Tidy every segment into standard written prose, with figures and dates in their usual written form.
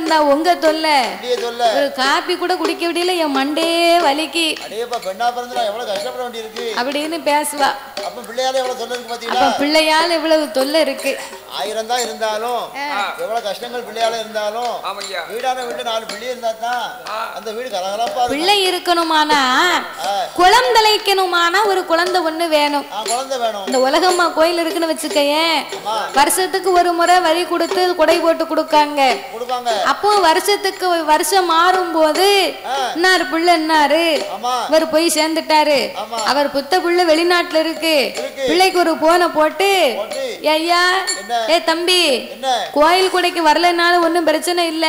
இருந்தா உங்க தொல்லை. ஒரு காப்பி கூட குடிக்க விடல, என் மண்டே வலிக்கு அப்படின்னு பேசுவா. அப்ப பிள்ளையால எவ்வளவு தொல்லை இருக்கு. 1000 தான் இருந்தாலும் எவ்வளவு கஷ்டங்கள் பிள்ளையால இருந்தாலும் வீடான வீட்டுல 4 பிள்ளை இருந்தா தான் அந்த வீடு கலகலப்பா இருக்கும். பிள்ளை இருக்கணுமானா குளம் தலைக்கணுமானா ஒரு குழந்தை ஒண்ணு வேணும். குழந்தை வேணும். இந்த உலகம்மா கோயில் இருக்குன்னு வச்சுக்கேன், வருஷத்துக்கு ஒரு முறை வரி கொடுத்து கொடை போட்டு கொடுக்காங்க. அப்போ வருஷத்துக்கு வருஷம் மாறும் போது இன்னாரு பிள்ளை இன்னாரு இவர் போய் சேர்ந்துட்டாரு, அவர் புத்த பிள்ளை வெளிநாட்டுல இருக்கு, பிள்ளைக்கு ஒரு போனை போட்டு ஐயா ஏ தம்பி கோயில் கொடைக்கு வரலனாலும் ஒன்னும் பிரச்சனை இல்ல,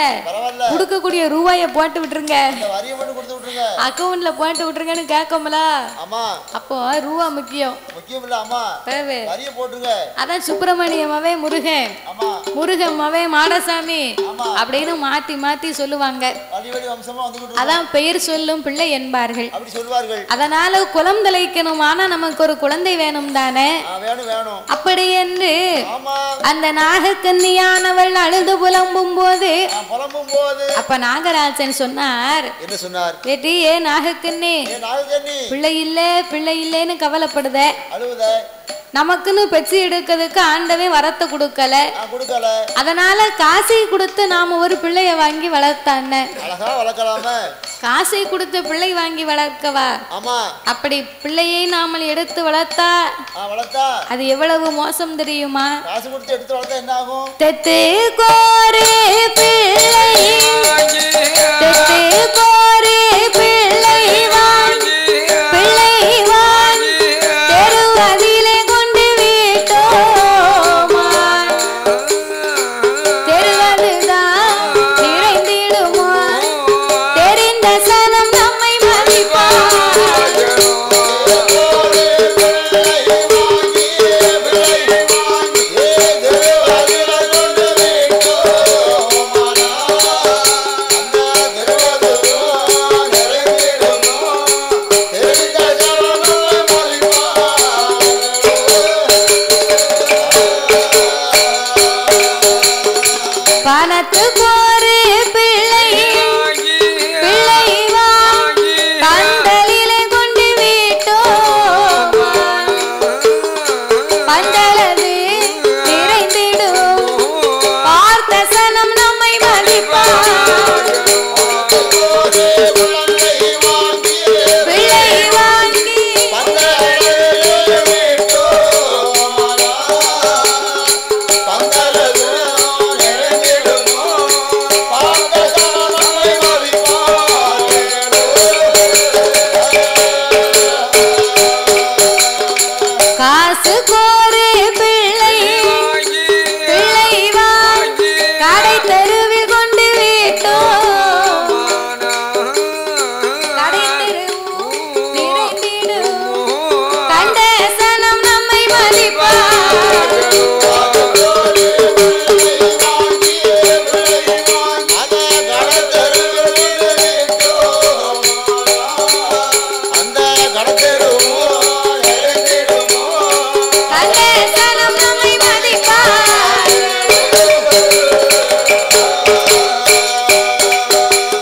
கொடுக்கக்கூடிய ரூபாய போட்டு விட்டுருங்க, அக்கவுண்ட்ல போட்டு விட்டுருங்கன்னு கேட்கோம்ல. அப்போ ரூபா முக்கியம். அதான் சுப்பிரமணியமாவே முருகன், முருகம்மாவே மாடசாமி அப்படின்னு மாத்தி மாத்தி சொல்லுவாங்க. அதான் பெயர் சொல்லும் பிள்ளை என்பார்கள். அதனால குலம் தலைக்கணுமானா நமக்கு ஒரு குழந்தை வேணும் தானே. அப்படி என்று அந்த நாகக்கன்னியானவள் அழுது புலம்பும் போது அப்ப நாகராஜன் சொன்னார், ஏட்டி ஏ நாகக்கன்னி பிள்ளை இல்ல பிள்ளை இல்லன்னு கவலைப்படுத, நமக்குன்னு பெச்சு எடுக்கிறதுக்கு ஆண்டவே வரத்தை கொடுக்கல, அதனால காசை கொடுத்து நாம ஒரு பிள்ளைய வாங்கி வளர்த்தான. காசை கொடுத்து பிள்ளை வாங்கி வளர்க்கவா? அப்படி பிள்ளையை நாம எடுத்து வளர்த்தா அது எவ்வளவு மோசம் தெரியுமா? தெத்து கோரே பிள்ளை, தெத்து கோரே பிள்ளை வாங்கி, பிள்ளை வாங்கி தெருவதிலே கொண்டு வீட்டோமா, தெருவதுதான் நிறைந்திடுமா, தெரிந்த சனம் நம்மை மதிப்பா. பணத்து போரு பிள்ளை, பிள்ளை வாங்கி பந்தலிலே கொண்டு வீட்டோம், பந்தலது நிறைந்திடும், பார்த்த சனம் நம்மை மதிப்பா. பிள்ளை வாங்கி காசு கோரு பிள்ளை, பிள்ளை வாங்கி கடை தெருவில் கொண்டு வீட்டோம், கடை தெருவும் நிறைந்திடும், கண்ட சனம் நம்மை மதிப்பா.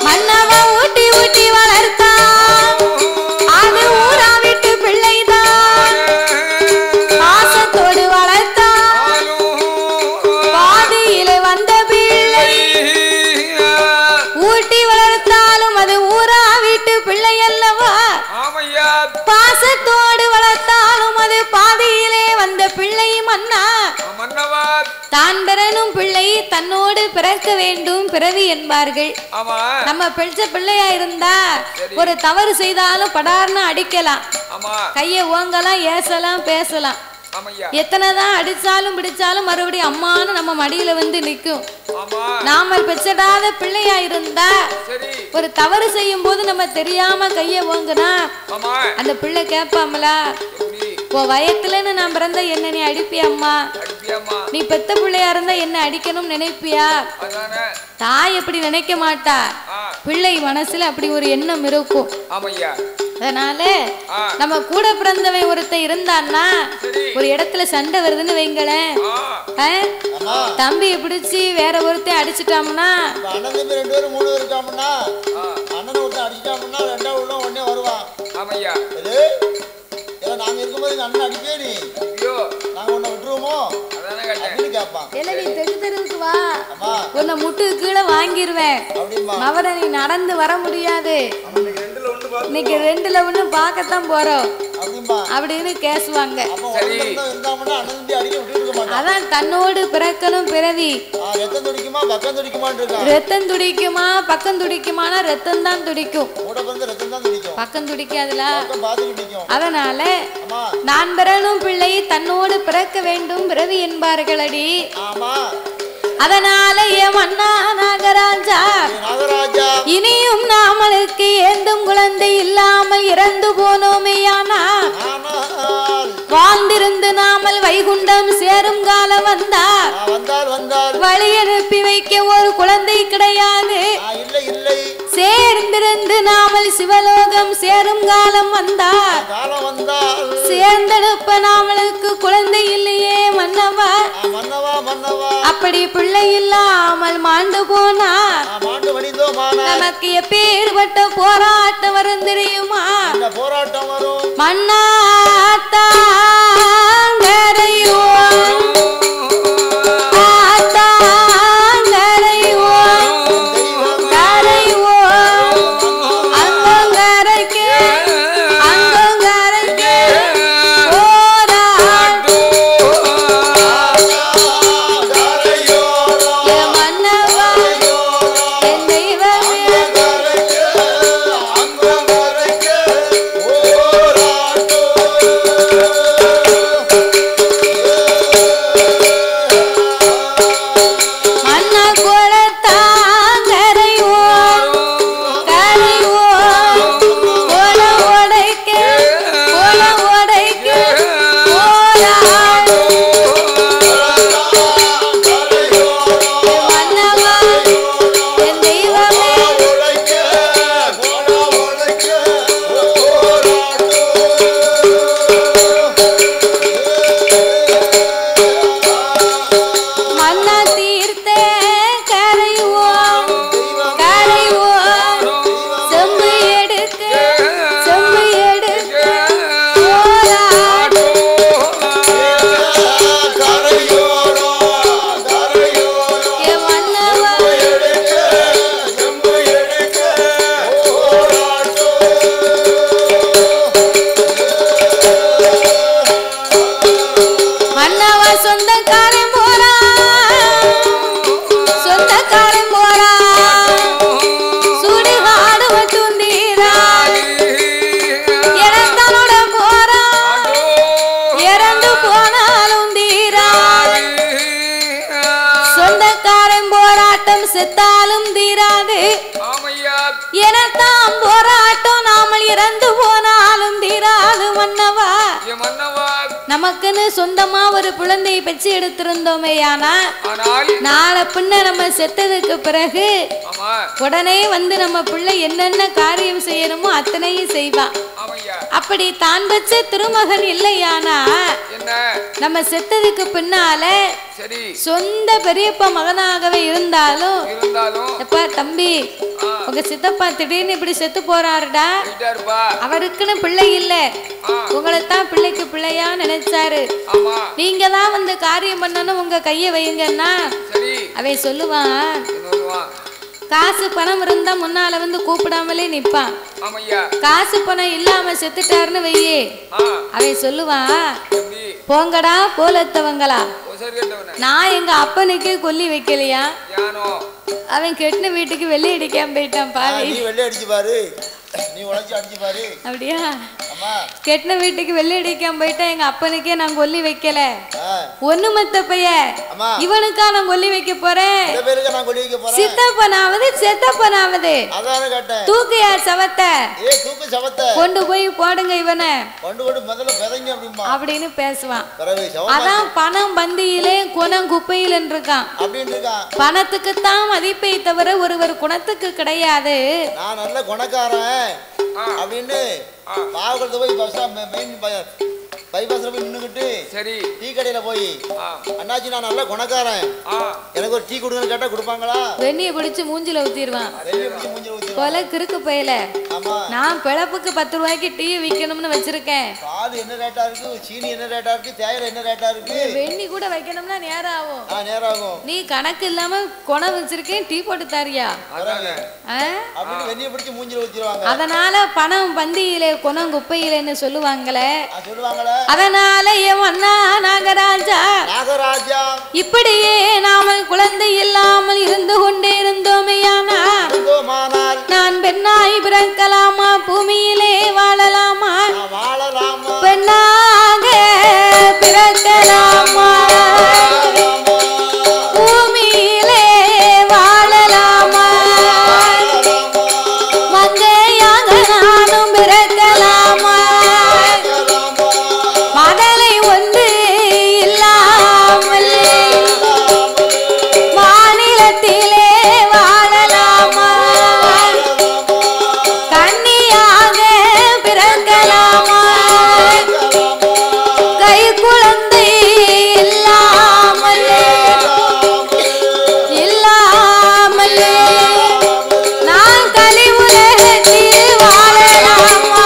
மன்னவா ஊட்டி ஊட்டி வளர்த்தான், அது ஊரா விட்டு பிள்ளைதான், பாசத்தோடு வளர்த்தான், பாதியிலே வந்த பிள்ளை, ஊட்டி வளர்த்தாலும் அது ஊரா விட்டு பிள்ளை அல்லவா, பாசத்தோடு வளர்த்தாலும் அது பாதியிலே வந்த பிள்ளை. மன்னா தான் பிறனும் பிள்ளை தன்னோடு பிறக்க வேண்டும் பிறவி என்பார்கள். நம்ம பிடிச்ச பிள்ளையா இருந்தா ஒரு தவறு செய்தாலும் படார்னு அடிக்கலாம், கையை ஓங்கலாம், ஏசலாம், பேசலாம். எத்தனைதான் அடிச்சாலும் பிடிச்சாலும் மறுபடியும் அம்மான்னு நம்ம மடியில வந்து நிக்கும். நாம பெற்றடாத பிள்ளையா இருந்தா ஒரு தவறு செய்யும் போது நம்ம தெரியாம கைய ஓங்குனா அந்த பிள்ளை கேட்பாமலா, உன் வயத்துலன்னு நான் பிறந்த என்ன நீ அடிப்பியம்மா, நீ பெத்த பிள்ளையா இருந்தா என்ன அடிக்கணும் நினைப்பியா? தாய் அப்படி நினைக்க மாட்டா, பிள்ளை மனசுல அப்படி ஒரு எண்ணம் இருக்கும். அதனால நம்ம கூட பிறந்தவன் ஒருத்தன் இருந்தான்னா ஒரு இடத்துல சண்டை வருதுன்னு வைங்களேன், தம்பியை பிடிச்சி வேற ஒருத்தன் அடிச்சுட்டாம்னா அண்ணன் தம்பி 2 பேரும் 3 பேர் இருக்காமன்னா அண்ணன் ஒருத்தன் அடிச்சிட்டாமன்னா 2வது உள்ள உடனே வருவான். ஆமையா நாங்க இருக்கும்போது எங்க அண்ணன் அடிப்பே நீ நாங்க உன்னை விட்டுருவோமோ அப்படின்னு கேட்பான். நீ தெரு தெருவுக்கு வா, உன்னை முட்டு கீழே வாங்கிருவேன், அவரை நீ நடந்து வர முடியாது, இன்னைக்கு 2ல 1 பார்க்கத்தான் போறோம் அப்படின்னு பேசுவாங்க. அதான் தன்னோடு பிறக்கணும் பிறவி. ரத்தம் துடிக்குமா பக்கம் துடிக்குமானா ரத்தம் தான் துடிக்கும், பக்கம் துடிக்காதுல. அதனால நான் பிறனும் பிள்ளை தன்னோடு பிறக்க வேண்டும் பிறவி என்பார்களடி. அதனால என் மன்னா நாகராஜா, இனியும் நாமளுக்கு ஏந்தும் குழந்தை இல்லாமல் இறந்து போனோமேயானா வாழ்ந்திருந்து நாமல் வைகுண்டம் சேரும் காலம் வந்தார் வழி அனுப்பி வைக்க ஒரு குழந்தை கிடையாது. சேர்ந்திருந்து நாமல் சிவலோகம் சேரும் காலம் வந்தார் சேர்ந்தெடுப்ப நாமளுக்கு குழந்தை இல்லையே மன்னவா. அப்படி பிள்ளை இல்லாமல் மாண்டு போனார் நமக்கு எப்பேற்பட்ட போராட்டம் வரும் தெரியுமா? மன்னாத்தாங்கரையோ செத்தாலும் தீராது எனத்தாம் போராட்டம் நாமல் இறந்து போனாலும் தீராது மன்னவா. நமக்குன்னு சொந்தமா ஒரு குழந்தையை பெற்று எடுத்திருந்தோமேயானா நாளை பின்ன நம்ம செத்ததுக்கு பிறகு உடனே வந்து நம்ம பிள்ளை என்னென்ன காரியம் செய்யணுமோ அத்தனையும் செய்வா. அப்படி தான் பெற்ற திருமகன் இல்லையானா நம்ம செத்ததுக்கு பின்னால சொந்த பெரியப்பா மகனாகவே இருந்தாலும் எப்பா தம்பி உங்க சித்தப்பா திடீர்னு இப்படி செத்து போறாருடா, அவருக்குன்னு பிள்ளை இல்ல, உங்களைத்தான் பிள்ளைக்கு பிள்ளையா நினைச்சாரு, நீங்க தான் வந்து காரியம் பண்ணணும், உங்க கைய வைங்கன்னா அவன் சொல்லுவான். காசு பணம் இருந்தா முன்னால வந்து கூப்பிடாமலே நிப்பான். காசு பணம் இல்லாம செத்துட்டாருன்னு வையே அவன் சொல்லுவான், போங்கடா போலத்தவங்களா, நான் எங்க அப்பனுக்கே கொல்லி வைக்கலையா, அவன் கெட்டின வீட்டுக்கு வெள்ளை அடிக்காம போயிட்டான் பாரு. நீ வெள்ளை அடிச்சு பாரு, நீ உழைச்சு அடிச்சு பாரு. அப்படியா? கெட்டின வீட்டுக்கு வெள்ளி அடிக்காம போயிட்டா எங்க அப்பனுக்கே நான் கொல்லி வைக்கல. ஒண்ணு மத்த பைய இவனுக்கா நான் கொல்லி வைக்க போறேன். சித்தப்பனாவது செத்தப்பனாவது தூக்கியா சவத்தை கொண்டு போய் போடுங்க இவனை அப்படின்னு பேசுவான். அதான் பணம் பந்தியிலே குணம் குப்பையில் இருக்கான். பணத்துக்குத்தான் மதிப்பை தவிர ஒருவர் குணத்துக்கு கிடையாது. நான் நல்ல குணக்காரன் அப்படின்னு பாவகத்தை போய் பைபாஸ்ல போய் நின்னுக்கிட்டு சரி டீ கடையில போய் அண்ணாச்சி நான் நல்ல குணக்காரன் எனக்கு ஒரு டீ கொடுங்கன்னு கேட்டா கொடுப்பாங்களா? வெண்ணியை பிடிச்சு மூஞ்சில ஊத்திடுவான். கொலை கிறுக்கு போயல. நான் பிழப்புக்கு 10 ரூபாய்க்கு டீ விற்கணும்னு வச்சிருக்கேன். பால் என்ன ரேட்டா இருக்கு, சீனி என்ன ரேட்டா இருக்கு, தேயிலை என்ன ரேட்டா இருக்கு, வெண்ணி கூட வைக்கணும்னா நேரம் ஆகும். நேரம் ஆகும். நீ கணக்கு இல்லாம குணம் வச்சிருக்கேன் டீ போட்டு தாரியா அப்படின்னு வெண்ணியை பிடிச்சு மூஞ்சில ஊத்திடுவாங்க. அதனால பணம் பந்தியிலே குணம் குப்பையிலேன்னு சொல்லுவாங்களே. அதனால மன்னா நாகராஜா இப்படியே நாமல் குழந்தை இல்லாமல் இருந்து கொண்டே இருந்தோமையானால் நான் பெண்ணாய் பிறக்கலாமா, பூமியிலே வாழலாமா, பெண்ணாக பிறக்கலாமா, பூமியிலே வாழலாமா, மங்கையாக நானும் பிறக்கலாமா, மதலை ஒன்று இல்லாமல் மாநிலத்திலே வாழலாமா, கன்னியாக பிறக்கலாமா, கை குழந்தை இல்லாமல் நான் கலி உலகத்தில் வாழலாமா.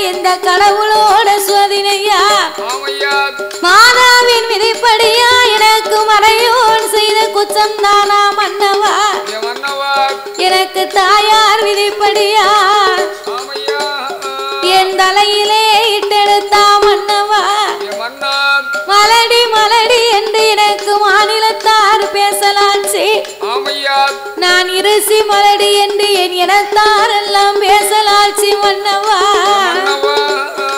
இந்த கடவுளோட சோதனையா மாதாவின் விதிப்படியா எனக்கு மறையோன் செய்த குற்றம் தானா மன்னவா, எனக்கு தாயார் விதிப்படியா என் தலையிலே இட்டெடுத்தா மன்னவா, மலடி மலடி என்று எனக்கு மாநிலத்தார் பேசலாச்சு, நான் இருசி மலடி என்று என் இனத்தார் எல்லாம் பேசலாச்சு மன்னவா.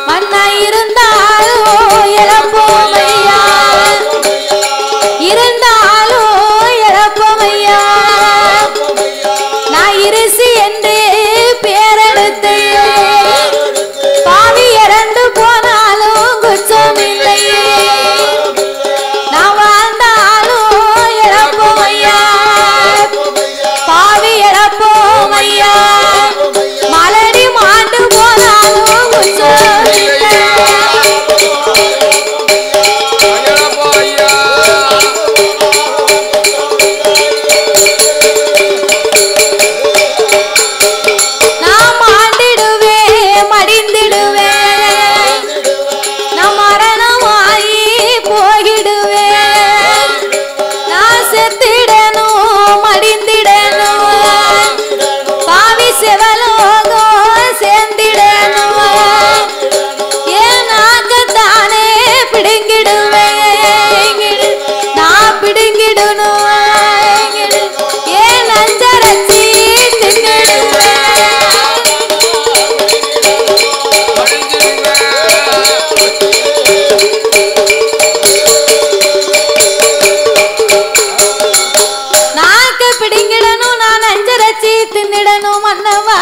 மன்னா இருந்தாலோ இழப்போமையா, இருந்தாலோ இழப்போமையா, நான் இருசி என்று பேரெடுத்து பாவி இறந்து போனாலும் குற்றம் இல்லையே, நான் வாழ்ந்தாலும் இழப்போமையா, பாவி இழப்போமையா, மலடி மாண்டு போனாலும் குற்றம் இல்லை. நான் மாண்டிடுவேன் மடிந்திடுவேன், நான் மரணமாயி போகிடுவேன், நான் செத்திடணும் மடிந்திடணும், பாவி செவலோகம் சேர்ந்திடணும், ஏன் நாக்கத்தானே பிடுங்கிடுவேன், நான் பிடுங்கிடணும், ஏன் நஞ்சரச்சி தின்னிடுவேன். நாக்க பிடிங்கிடணும், நான் நஞ்சரச்சி தின்னிடணும் மன்னவா.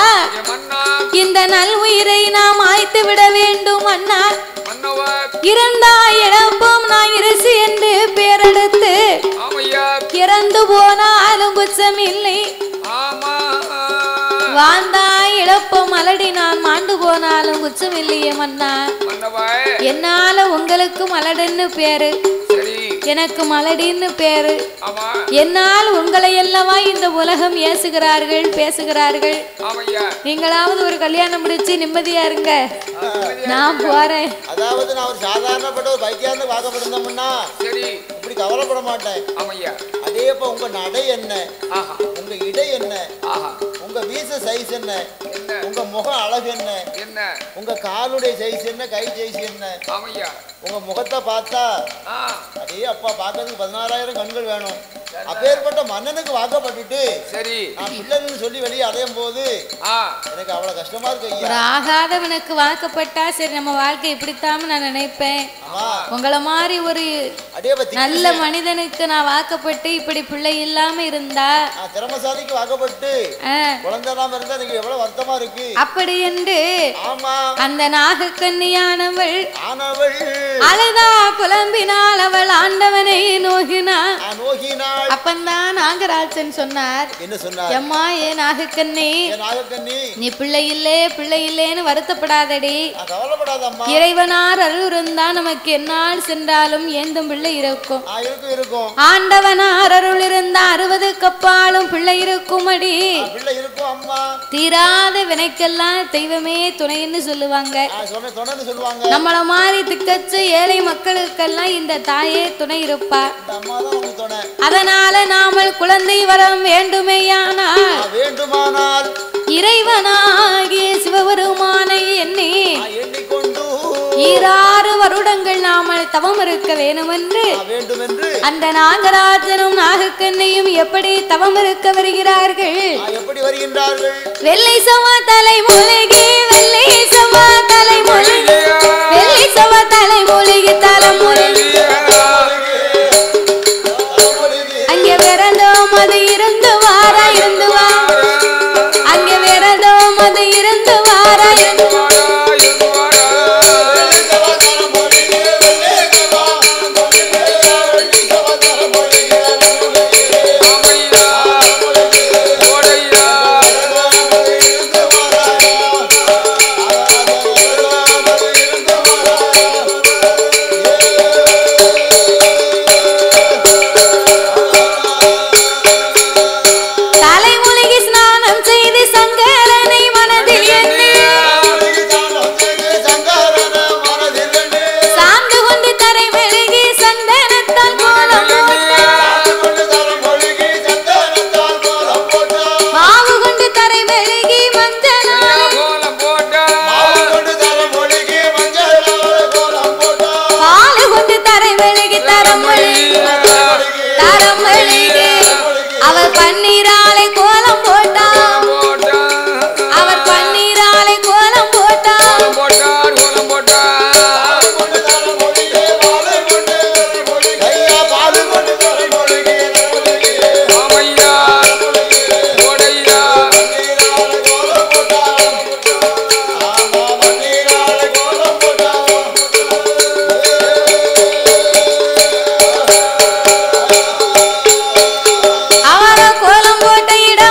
இந்த நல் உயிரை நாம் மாய்த்து விட வேண்டும் அண்ணா. இருந்தா இழப்போம் நான் இருசி என்று பேரெடுத்து இறந்து போனாலும் குச்சம் இல்லை. வாழ்ந்தா இழப்போம் மலடி நான் மாண்டு போனாலும் குச்சம் இல்லையே மன்னா. என்னால உங்களுக்கு மலடன்னு பேரு, எனக்கு மலடின்னு பேரு. என்னால் உங்களை எல்லவா இந்த உலகம் ஏசுகிறார்கள் பேசுகிறார்கள். நீங்களாவது ஒரு கல்யாணம் முடிச்சு நிம்மதியா இருங்க, நான் போறேன். அதாவது நான் ஒரு சாதாரணப்பட்ட ஒரு பைக்கியாந்து வாக்கப்பட்டிருந்தோம்னா இப்படி கவலைப்பட மாட்டேன். அதே உங்க நடை என்ன, உங்க இடை என்ன, உங்க வீச சைஸ் என்ன, உங்க முகம் அழகு என்ன, உங்க காலுடைய சைஸ் என்ன, கை சைஸ் என்ன, உங்க முகத்தை பார்த்தா அதே அப்பா பார்க்கறதுக்கு 16,000 கண்கள் வேணும். அப்பேற்பட்ட மன்னனுக்கு வாக்கப்பட்டுட்டு சரி நான் பிள்ளைன்னு சொல்லி வெளியே அடையும் போது எனக்கு அவ்வளவு கஷ்டமா இருக்கு. ஒரு ஆகாதவனுக்கு வாக்கப்பட்டா சரி நம்ம வாழ்க்கை இப்படித்தான் நான் நினைப்பேன். உங்களை மாதிரி ஒரு நல்ல மனிதனுக்கு நான் வாக்கப்பட்டு இப்படி பிள்ளை இல்லாம இருந்தா, திறமசாலிக்கு வாக்கப்பட்டு குழந்தை இல்லாம இருந்தா எனக்கு எவ்வளவு வருத்தமா இருக்கு. அப்படி என்று அந்த நாகக்கன்னியானவள் அழுதா புலம்பினாள். அவள் ஆண்டவனை நோகினாள். அப்பந்தான் நாகராஜன் சொன்னார், என்ன சொன்னார்? அம்மா ஏ நாகக்கண்ணி, நீ பிள்ளை இல்லேன்னு வருத்தப்படாதடி. இறைவனார் அருள் இருந்தா நமக்கு என்னால் சென்றாலும் ஏந்தும் பிள்ளை இருக்கும். ஆண்டவனார் அருள் இருந்தா 60 கப்பாலும் பிள்ளை இருக்கும் அடி. தீராத வினைக்கெல்லாம் தெய்வமே துணைன்னு சொல்லுவாங்க. நம்மள மாதிரி திக்கச்ச ஏழை மக்களுக்கெல்லாம் இந்த தாயே துணை இருப்பா. அதனால நாமல் குழந்தை வரம் வேண்டுமானால் இறைவனாகிய சிவபெருமானை எண்ணி 6 வருடங்கள் நாமல் தவம் இருக்க வேண்டுமென்று அந்த நாகராஜனும் நாகக்கண்ணையும் எப்படி தவம் இருக்க வருகிறார்கள்? வெள்ளை சவா தலை மூழ்கி வெள்ளை சவா தலை மூழ்கி வெள்ளை சவா தலை மூழ்கி தலைமுழுகி அங்கே விரதம் அது இருந்து வாரா இருந்து வா, அங்கே விரதம் அது இருந்து வாரா இருந்து அவர் பன்னீராலை கோலம் போட்டார். அவர் பன்னீராலை கோலம் போட்டார். அவர கோலம் போட்ட இடம்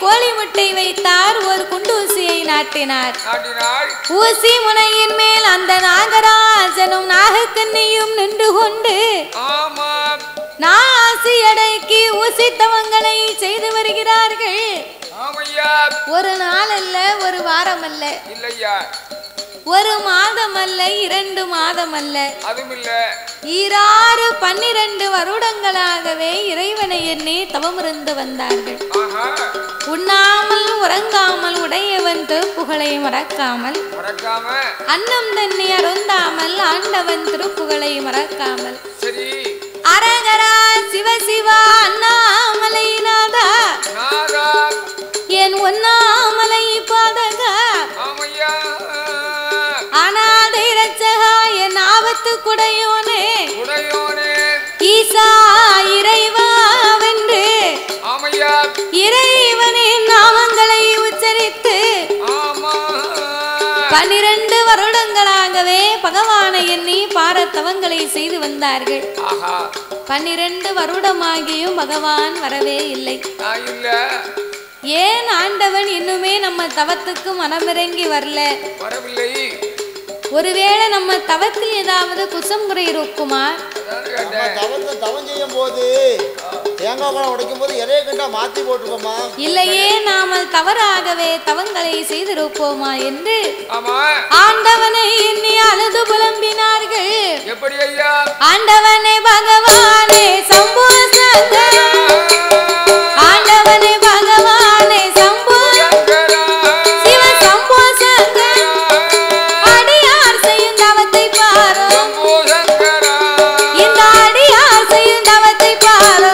கோழி முட்டை வைத்தார், ஒரு குண்டூசியை நாட்டினார். ஊசி முனையின் மேல் அந்த நாகராஜனும் நாகக்கன்னியும் நின்று கொண்டு நாசி அடக்கி ஊசி தவங்களை செய்து வருகிறார்கள். ஒரு நாள் அல்ல, ஒரு வாரம் அல்ல, ஒரு மாதம் அல்ல, 2 மாதம் அல்ல, 12 வருடங்களாகவே இறைவனை எண்ணி தவமிருந்து வந்தார்கள். உண்ணாமல் உறங்காமல் உடையவன் திருப்புகழை மறக்காமல், அன்னம் தண்ணி அருந்தாமல் ஆண்டவன் திருப்புகழை மறக்காமல், அரகரா சிவசிவா அண்ணாமலை நாதா என் ஒன்னாமலை பாதகா அநாதை ரட்சகா என் ஆபத்து குடையோனே ஈசா இறைவா வென்று இறைவனின் நாமங்களை உச்சரித்து 12 வருடங்களாகவே பகவானை எண்ணி பாரத்தவங்களை செய்து வந்தார்கள். 12 வருடமாகியும் பகவான் வரவே இல்லை. ஏன் ஆண்டவன் இன்னுமே நம்ம தவத்துக்கு மனமிறங்கி வரவில்லை? ஒருவேளை நம்ம தவத்தில் ஏதாவது குற்றம் குறை இருக்குமா? தவம் செய்யும் போது தேங்காய் உடைக்கும் போது இலையை கண்டா மாத்தி போட்டுக்கோமா? இல்லையே, நாம தவறாகவே தவங்களை செய்திருப்போமா என்று ஆண்டவனை எண்ணி அழுது புலம்பினார்கள். எப்படி ஐயா? ஆண்டவனே பகவானே சம்போ சங்கரா, ஆண்டவனே பகவானே சம்போ சிவ சம்போ சங்கரா, அடியார் செய்யும் தவத்தை பாரோ, இந்த அடியார் செய்யும் தவத்தை பாரோ.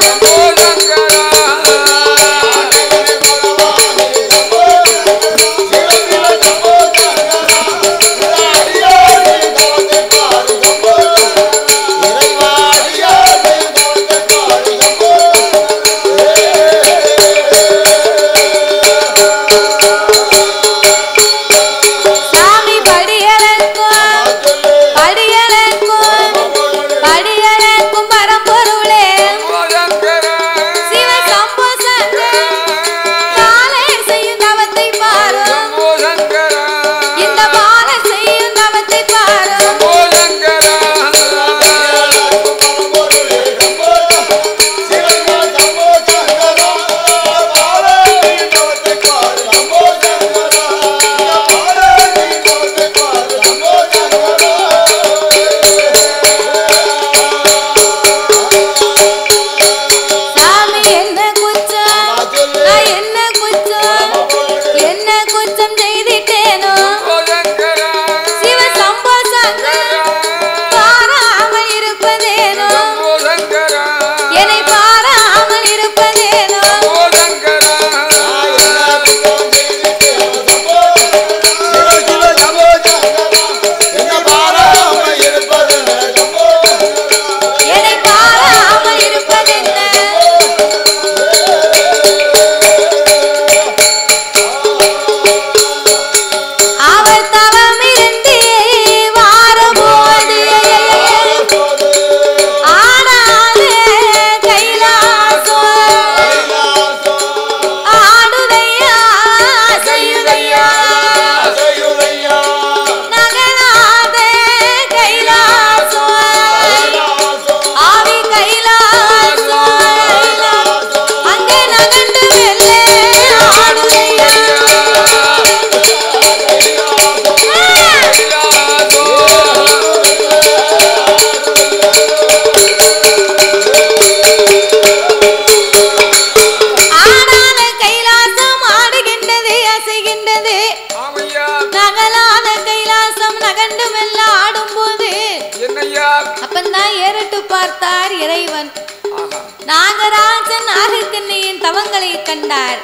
நாகராஜன் நாகக்கன்னியின் தவங்களை கண்டார்.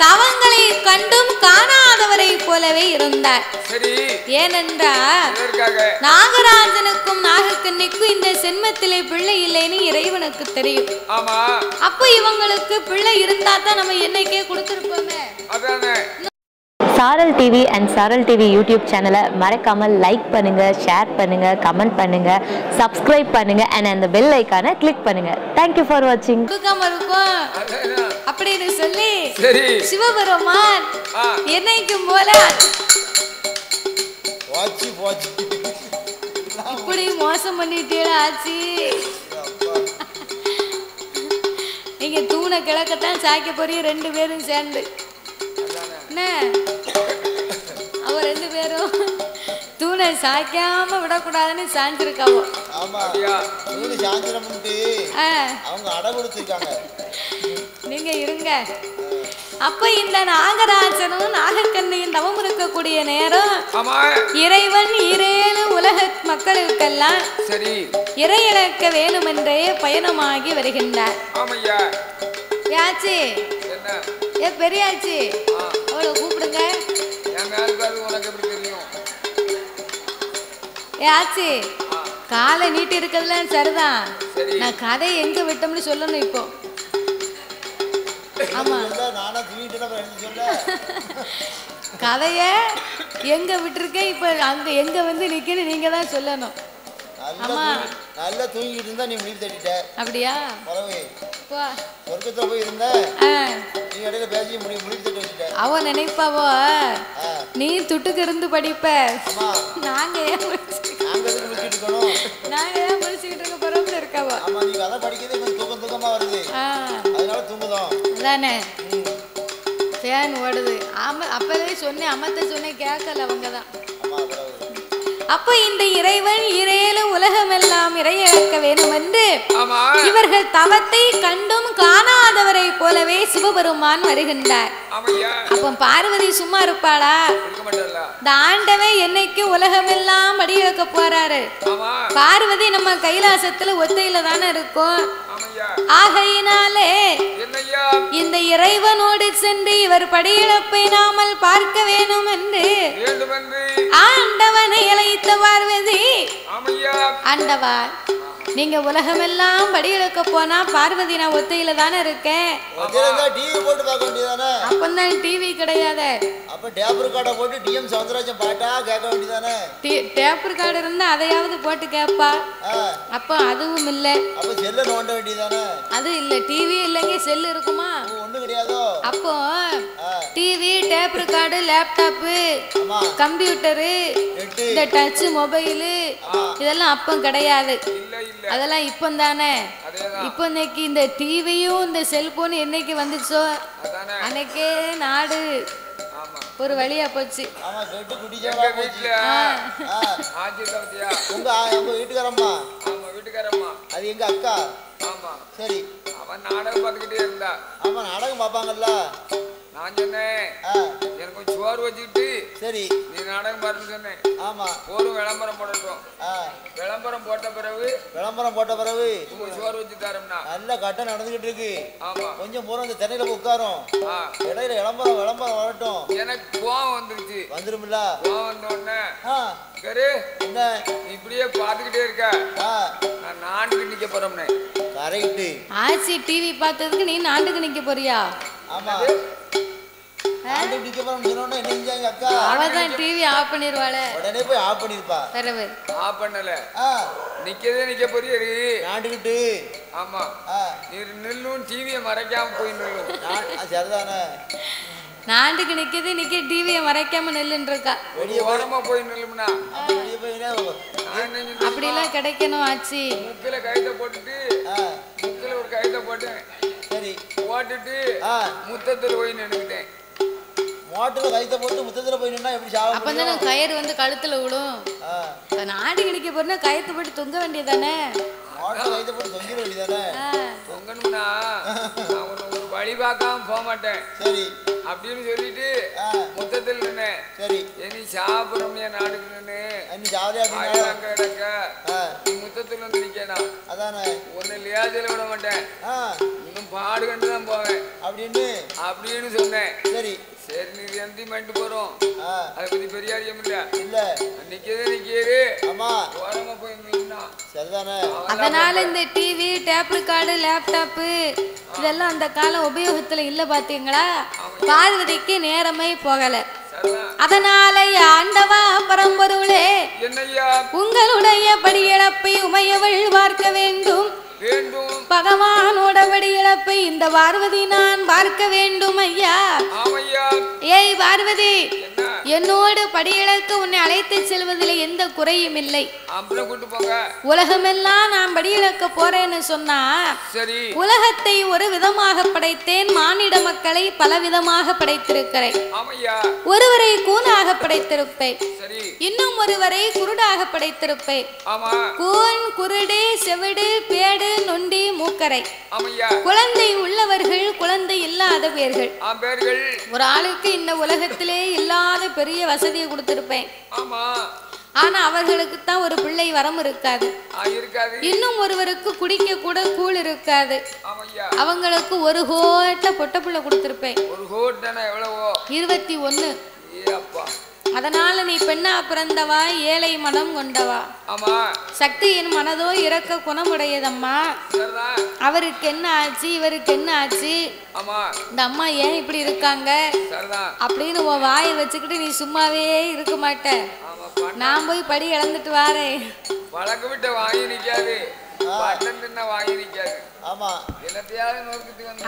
தவங்களை கண்டும் காணாதவரை போலவே இருந்தார். ஏனென்றால் நாகராஜனுக்கும் நாகக்கன்னிக்கும் இந்த சென்மத்திலே பிள்ளை இல்லைன்னு இறைவனுக்கு தெரியும். அப்ப இவங்களுக்கு பிள்ளை இருந்தா தான் நம்ம என்னைக்கே கொடுத்திருப்போமே. சாரல் டிவி அண்ட் சாரல் டிவி யூடியூப் சேனலை மறக்காமல் லைக் பண்ணுங்க, ஷேர் பண்ணுங்க, கமெண்ட் பண்ணுங்க, சப்ஸ்கிரைப் பண்ணுங்க அண்ட் அந்த பெல் ஐக்கானை கிளிக் பண்ணுங்க. தேங்க்யூ ஃபார் வாட்சிங். அப்படின்னு சொல்லி சரி சிவபெருமான் என்னைக்கும் போல இப்படி மோசம் பண்ணிட்டேடா ஆச்சி. நீங்க தூணை கிழக்கத்தான் சாய்க்க போறீங்க 2 பேரும் சேர்ந்து. என்ன அவ 2 பேரும் தூணை சாய்க்காம விடக்கூடாதுன்னு சாஞ்சிருக்காவோ. அவங்க அடம் கொடுத்திருக்காங்க. நீங்க இருங்க. அப்ப இந்த நாகராஜனும் நாகக்கண்ணியும் தவம் இருக்கக்கூடிய நேரம் இறைவன் 7 உலக மக்களுக்கெல்லாம் இறையிழக்க வேணும் என்றே பயணமாகி வருகின்றார். யாச்சி ஏ பெரியாச்சி அவளை கூப்பிடுங்க. யாச்சி காலை நீட்டி இருக்கிறதுல சரிதான். நான் கதை எங்க விட்டோம்னு சொல்லணும் இப்போ. ஆமா கதைய எங்க விட்டுருக்கேன் இப்ப அங்க எங்க வந்து நிக்கணும் நீங்க தான் சொல்லணும். ஆமா நல்லா தூங்கிட்டு இருந்தா நீ முடி தட்டிட்ட. அப்படியா சொர்க்கத்துல போய் இருந்த நீ இடையில பேசி முடி தட்டி வச்சிட்ட. அவ நினைப்பாவோ நீ துட்டுக்கு இருந்து படிப்ப. நாங்க ஏன் முடிச்சுக்கிட்டு இருக்க போறோம்னு இருக்காவோ. ஆமா நீ கதை படிக்கிறது தூக்கமா வருது அதனால தூங்குதோம் அதானே ஃபேன் ஓடுது. அப்பவே சொன்னேன் அம்மத்தை சொன்னேன் கேட்கல அவங்கதான். அப்ப இந்த இறைவன் 7 உலகமெல்லாம் இறையிழக்க வேண்டும் என்று இவர்கள் தவத்தை கண்டும் காணாதவரை போலவே சிவபெருமான் வருகின்றார். அப்ப பார்வதி சும்மா இருப்பாளா? இந்த ஆண்டவன் என்னைக்கு உலகமெல்லாம் அடியிழக்க போறாரு. பார்வதி நம்ம கைலாசத்துல ஒத்தையில தானே இருக்கும். ஆகையினாலே இந்த இறைவனோடு சென்று இவர் படியிழப்பை நாமல் பார்க்க வேணும் என்று ஆண்டவனை அழைத்த பார்வதி, ஆண்டவா நீங்க உலகமெல்லாம் படியிழக்க போனா பார்வதி நான் ஒத்தையில தானே இருக்கேன். அப்பதான் டிவி கிடையாது. டேப் ரெக்கார்டு இருந்தா அதையாவது போட்டு கேப்பா. அப்ப அதுவும் இல்ல. அது இல்ல டிவி இல்லைங்க செல் இருக்குமா? அப்போ TV tape record laptop computer இந்த டச் மொபைலு இதெல்லாம் அப்ப கிடையாது. அதெல்லாம் இப்போ தானே. இப்போ இன்னைக்கு இந்த டிவியும் இந்த செல்போன் என்னைக்கு வந்துச்சோ அன்னைக்கே நாடு ஒரு வழியா போச்சு. அது எங்க அக்கா. சரி அவன் நாடகம் பார்த்துக்கிட்டே இருந்தா. ஆமா நாடகம் பார்ப்பாங்கல்ல. நான் சொன்னேன் எனக்கு கொஞ்சம் சோறு வச்சுக்கிட்டு சரி நீ நாடகம் பாருன்னு சொன்னேன். ஆமா ஒரு விளம்பரம் போடட்டும். விளம்பரம் போட்ட பிறகு சோறு வச்சு தரோம்னா நல்ல கட்டம் நடந்துகிட்டு இருக்கு. ஆமா கொஞ்சம் பூரா இந்த தென்னையில உட்காரும். இடையில விளம்பரம் வரட்டும். எனக்கு கோவம் வந்துருச்சு. வந்துருமில்ல கோவம் வந்த உடனே சரி என்ன இப்படியே பாத்துக்கிட்டே இருக்க நான் நாட்டுக்கு நிக்க போறோம்னே. கரெக்ட். ஆச்சி டிவி பார்த்ததுக்கு நீ நாட்டுக்கு நிக்க போறியா? ஆமா நாட்டுக்கு நிக்க போறோம் சொன்னோனே என்ன செஞ்சாங்க அக்கா? அவதான் டிவி ஆஃப் பண்ணிடுவாளே. உடனே போய் ஆஃப் பண்ணிருப்பா. பரவே ஆஃப் பண்ணல. நிக்க போறியா நாட்டுக்கிட்டு? ஆமா நீ நில்லும் டிவியை மறைக்காம போய் நில்லும். சரிதானே நாட்டுக்கு நிக்க டிவியை மறைக்காம நில்லுன்னு இருக்கா. வெளியே ஓரமா போய் நில்லும்னா அப்படி எல்லாம் கிடைக்கணும் ஆச்சி. முக்கில கைத்த போட்டுட்டு முக்கில ஒரு கைத்த போட்டேன். சரி போட்டுட்டு முத்தத்துல போய் நின்னுக்கிட்டேன். மோட்டர்ல கைத்த போட்டு முத்தத்துல போய் நின்னா எப்படி சாவ? அப்பதானே கயிறு வந்து கழுத்துல விடும். நாட்டுக்கு நிக்க போறனா கயித்து போட்டு தொங்க வேண்டியதானே. மோட்டர்ல கைத்த போட்டு தொங்கிட வேண்டியதானே. தொங்கணும்னா நான் ஒரு வழி பார்க்காம போக மாட்டேன். சரி அப்படின்னு சொல்லிட்டு முத்தத்தில் நின்னு சரி நீ சாப்பிடுறோம்யா நாடுக்கு நின்று நீ சாவரியா கிடக்க நீ முத்தத்தில் வந்து நிக்கணும். அதானே ஒன்னு லியாஜில விட மாட்டேன். இன்னும் பாடு கண்டு தான் போவேன் அப்படின்னு சொன்னேன். சரி சரி நீ எந்தி பண்ணிட்டு போறோம். அதை பத்தி பெரிய அறியம் இல்ல நிக்கவே ஆமா ஓரமா போய் நின்னா சரிதானே. அதனால இந்த டிவி டேப் ரெக்கார்டு லேப்டாப் இதெல்லாம் அந்த காலம் உபயோகத்துல இல்ல பாத்தீங்களா. பார்வதிக்கு நேரமே போகல. அதனால ஆண்டவா பரம்பொருளே உங்களுடைய படியிழப்பை உமையவள் பார்க்க வேண்டும். வேண்டும். பகவானோட வடி இழப்பை இந்த பார்வதி நான் பார்க்க வேண்டும் ஐயா. ஆமையா. ஏய் பார்வதி, என்னோடு படியிழக்க உன்னை அழைத்து செல்வதில் எந்த குறையும் இல்லை. உலகமெல்லாம் நான் படியிழக்க போறேன்னு சொன்னா உலகத்தை ஒரு விதமாக படைத்தேன், மானிட மக்களை பல விதமாக படைத்திருக்கிறேன். ஒருவரை கூனாக படைத்திருப்பேன், இன்னும் ஒருவரை குருடாக படைத்திருப்பேன். கூன், குருடு, செவிடு, பேடு, நொண்டி, மூக்கரை. குழந்தை உள்ளவர்கள், குழந்தை இல்லாதவர்கள். ஒரு ஆளுக்கு இந்த உலகத்திலே இல்லாத பெரிய வசதியை கொடுத்திருப்பேன். ஆனா அவர்களுக்கு தான் ஒரு பிள்ளை வரம் இருக்காது. இன்னும் ஒருவருக்கு குடிக்க கூட கூழ் இருக்காது. அவங்களுக்கு ஒரு கோட்டை பொட்ட பிள்ளை கொடுத்திருப்பேன். 21. அதனால நீ பெண்ணா பிறந்தவா, ஏழை மனம் கொண்டவா. சக்தியின் மனதோ இறக்க குணமுடையதம்மா. அவருக்கு என்ன ஆச்சு, இவருக்கு என்ன ஆச்சு, இந்த அம்மா ஏன் இப்படி இருக்காங்க அப்படின்னு உன் வாயை வச்சுக்கிட்டு நீ சும்மாவே இருக்க மாட்ட. நான் போய் படி இழந்துட்டு வாரேன்.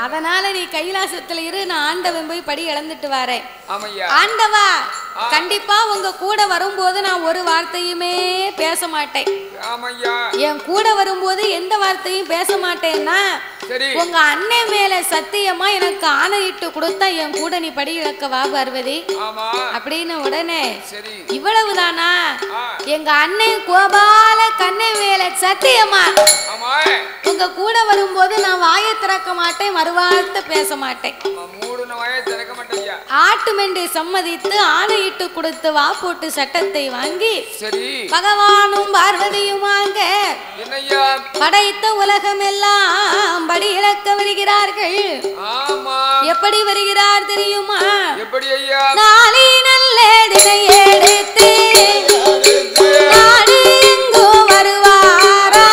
அதனால நீ கைலாசத்துல இரு, நான் ஆண்டவன் போய் படி இழந்துட்டு வரேன். ஆண்டவா, கண்டிப்பா உங்க கூட வரும்போது நான் ஒரு வார்த்தையுமே பேச மாட்டேன். என் கூட வரும்போது எந்த வார்த்தையும் பேச மாட்டேன்னா உங்க அண்ணன் மேல சத்தியமா எனக்கு ஆணையிட்டு கொடுத்தா என் கூட நீ படி இழக்க வா பார்வதி அப்படின்னு. உடனே இவ்வளவுதானா? எங்க அண்ணன் கோபால கண்ணன் மேல சத்தியமா உங்க கூட வரும்போது நான் வாயை திறக்க மாட்டேன், மறுவார்த்தை பேச மாட்டேன். ஆட்டுமென்று சம்மதித்து ஆணையிட்டு கொடுத்து வா போட்டு சட்டத்தை வாங்கி பகவானும் பார்வதியும் வாங்க படைத்த உலகம் எல்லாம் படி இழக்க வருகிறார்கள். எப்படி வருகிறார் தெரியுமா? நாளை நல்ல தினை எடுத்து நாடு எங்கோ வருவாரா,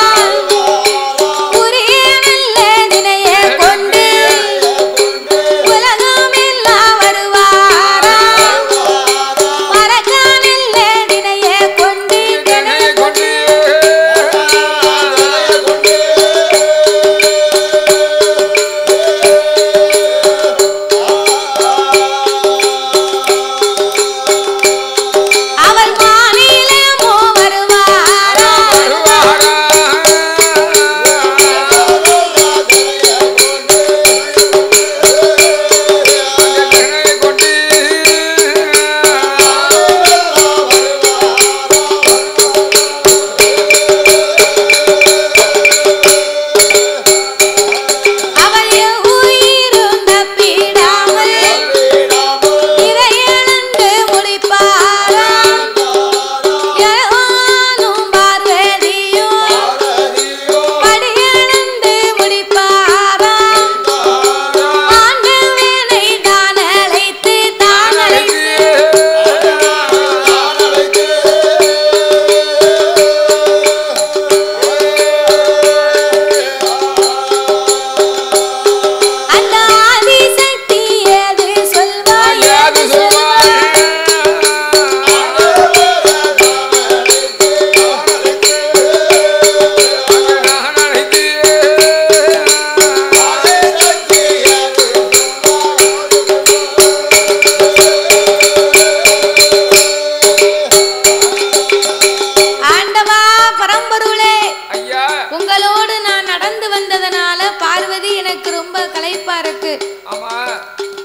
உரிய நல்ல தினையை கொண்டு உலகம் எல்லாம் வருவாரா, மறக்க நல்ல தினையை கொண்டு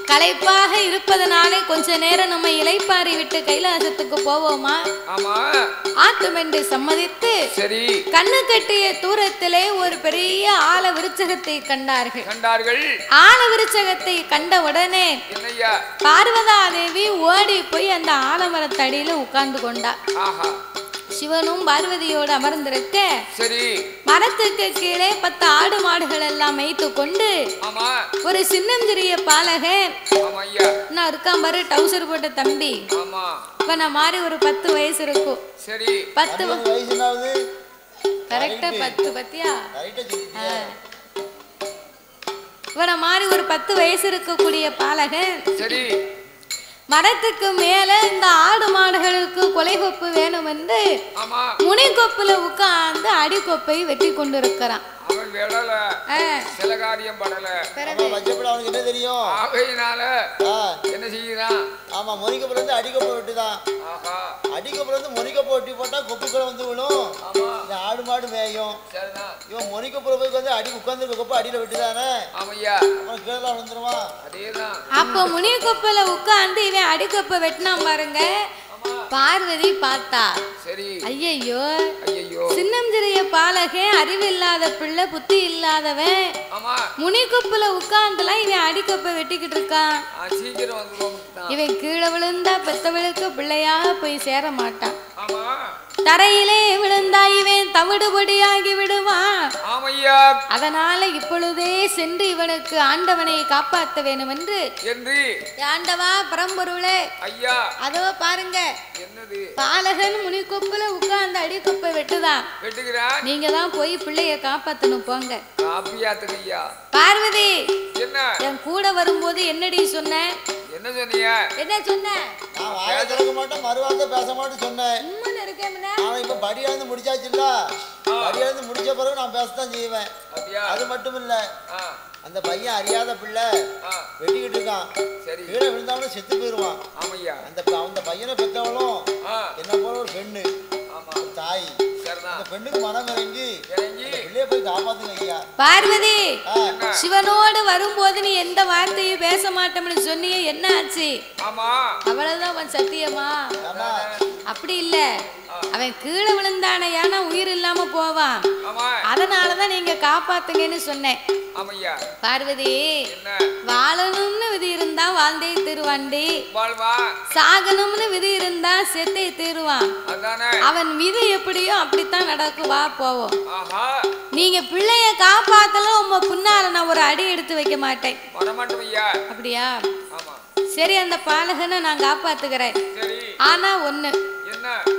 களைப்பாக இருப்பதனாலே கொஞ்ச நேரம் நம்ம இளைப்பாரி விட்டு கைலாசத்துக்கு போவோமா? ஆட்டுமென்று சம்மதித்து கண்ணு கட்டிய தூரத்திலே ஒரு பெரிய ஆல விருச்சகத்தை கண்டார்கள். ஆல விருச்சகத்தை கண்ட உடனே பார்வதா தேவி ஓடி போய் அந்த ஆலமரத்தடியில உட்கார்ந்து கொண்டார். சிவனும் பார்வதியோடு அமர்ந்திருக்க மரத்துக்கு கீழே 10 ஆடு மாடுகள் எல்லாம் மேய்த்து கொண்டு ஒரு சின்னஞ்சிறிய பாலகன் நான் இருக்கான் பாரு, டவுசர் போட்ட தம்பி, இவனை மாதிரி ஒரு 10 வயசு இருக்கும். 10 கரெக்டா 10 பத்தியா? இவனை மாதிரி ஒரு 10 வயசு இருக்கக்கூடிய பாலகன் மரத்துக்கு மேல இந்த ஆடு மாடுகளுக்கு கொலை கொப்பு வேணும் என்று முனை கொப்புல உட்கார்ந்து அடிக்கொப்பை வெட்டி கொண்டிருக்கிறான். அவன் விடல சில காரியம் படல வச்சப்பட அவனுக்கு என்ன தெரியும் ஆகையினால என்ன செய்யறான் ஆமா முனிக்கப்பட வந்து அடிக்கப்பட விட்டுதான் அடிக்கப்பட வந்து முனிக்கப்ப ஒட்டி போட்டா கொப்புக்களை வந்து விழும் ஆடு மாடு மேயும் இவன் முனிக்கப்பட போய் வந்து அடி உட்கார்ந்து கொப்ப அடியில விட்டுதானே ஆமையா அவன் கீழே விழுந்துருவான் அதேதான் அப்ப முனியக்கொப்பல உட்கார்ந்து இவன் அடிக்கப்ப வெட்டினான் பாருங்க பார்வதி பார்த்தா சரி ஐயையோ ஐயோ சின்னஞ்சிறிய பாலகே அறிவில்லாத பிள்ளை புத்தி இல்லாதவன் முனிக்கொப்புல உட்கார்ந்துலாம் இவன் அடிக்கப்ப வெட்டிக்கிட்டு இருக்கான் சீக்கிரம் வந்துருவோம் இவன் கீழே விழுந்தா பெத்தவளுக்கு பிள்ளையாக போய் சேர மாட்டான் தரையிலே விழுந்தா இவன் தவிடுபடியாகி விடுவான் அதனால இப்பொழுதே சென்று இவனுக்கு ஆண்டவனை காப்பாற்ற வேணும் என்று ஆண்டவா பரம்பொருளே ஐயா அதோ பாருங்க பாலகன் முனிக்கொப்புல உட்கார்ந்து அடிக்கொப்பை வெட்டுதான் நீங்க தான் போய் பிள்ளைய காப்பாத்தணும் போங்க பார்வதி என் கூட வரும்போது என்னடி சொன்ன என்ன சொன்னீங்க என்ன சொன்ன நான் வாயை திறக்க மாட்டேன் மறுவார்த்தை பேச மாட்டேன்னு சொன்னேன் அவன் இப்ப படியாந்து முடிச்சாச்சுல்ல படியாந்து முடிச்ச பிறகு நான் பேசத்தான் செய்வேன் அது மட்டும் இல்ல அந்த பையன் அறியாத பிள்ளை வெட்டிக்கிட்டு இருக்கான் கீழே விழுந்தாலும் செத்து போயிருவான் அந்த பையனை பெற்றவளும் என்ன போல ஒரு பெண்ணு தாய் அந்த பெண்ணுக்கு மனம் இறங்கி பிள்ளைய போய் காப்பாத்துங்க ஐயா பார்வதி சிவனோடு வரும்போது நீ எந்த வார்த்தையும் பேச மாட்டோம்னு சொன்னியே என்ன ஆச்சு அவ்வளவுதான் அவன் சத்தியமா அப்படி இல்ல அவன் கீழே விழுந்தானே ஏன்னா உயிர் இல்லாம போவான் அதனாலதான் நீங்க காப்பாத்துங்கன்னு சொன்னேன் பார்வதி வாழணும்னு விதி இருந்தா வாழ்ந்தே தீருவாண்டி சாகணும்னு விதி இருந்தா செத்தே தீருவான் அவன் விதி எப்படியோ அப்படித்தான் நடக்கும் வா போவோம் நீங்க பிள்ளைய காப்பாத்தல உங்க பின்னால நான் ஒரு அடி எடுத்து வைக்க மாட்டேன் அப்படியா சரி அந்த பாலகனை நான் காப்பாத்துக்கிறேன் ஆனா ஒண்ணு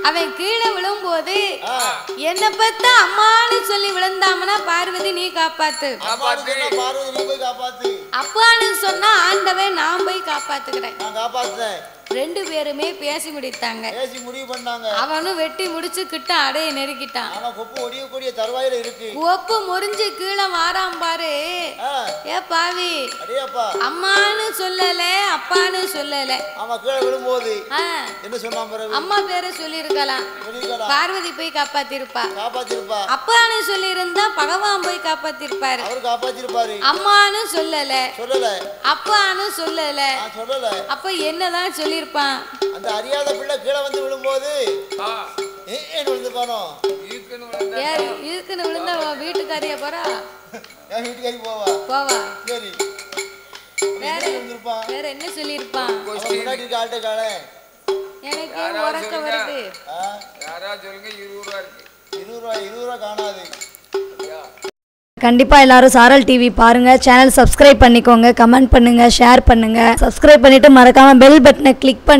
அவன் கீழே விழும்போது என்ன பத்த அம்மான்னு சொல்லி விழுந்தாமனா பார்வதி நீ காப்பாத்து அப்பான்னு சொன்னா ஆண்டவன் நான் போய் காப்பாத்துக்கிறேன் ரெண்டு பேருமே பேசி முடித்தாங்க அவனும் வெட்டி முடிச்சு கிட்ட அடைய நெருக்கிட்டான் ஒப்பு முறிஞ்சு கீழே வாராம் பாரு ஏ பாவி அம்மான்னு சொல்லல அப்பான்னு சொல்லல அம்மா பேரை சொல்லி இருக்கலாம் பார்வதி போய் காப்பாத்திருப்பா அப்பான்னு சொல்லி இருந்தா பகவான் போய் காப்பாத்திருப்பாரு அம்மான்னு சொல்லல அப்பான்னு சொல்லல அப்ப என்னதான் சொல்லி அந்த அறியாத பிள்ளை கீழே வந்து விழும்போது விழுந்துப்பானோ இருக்குன்னு விழுந்தா வீட்டுக்காரிய போறா வீட்டுக்காரி போவா சரி வேற என்ன சொல்லிருப்பான் எனக்கு உறக்க வருது சொல்லுங்க 20 ரூபா காணாது கண்டிப்பாக எல்லாரும் சாரல் டிவி பாருங்கள், சேனல் சப்ஸ்கிரைப் பண்ணிக்கோங்க, கமெண்ட் பண்ணுங்கள், ஷேர் பண்ணுங்கள். சப்ஸ்கிரைப் பண்ணிவிட்டு மறக்காமல் பெல் பட்டனை கிளிக் பண்ணி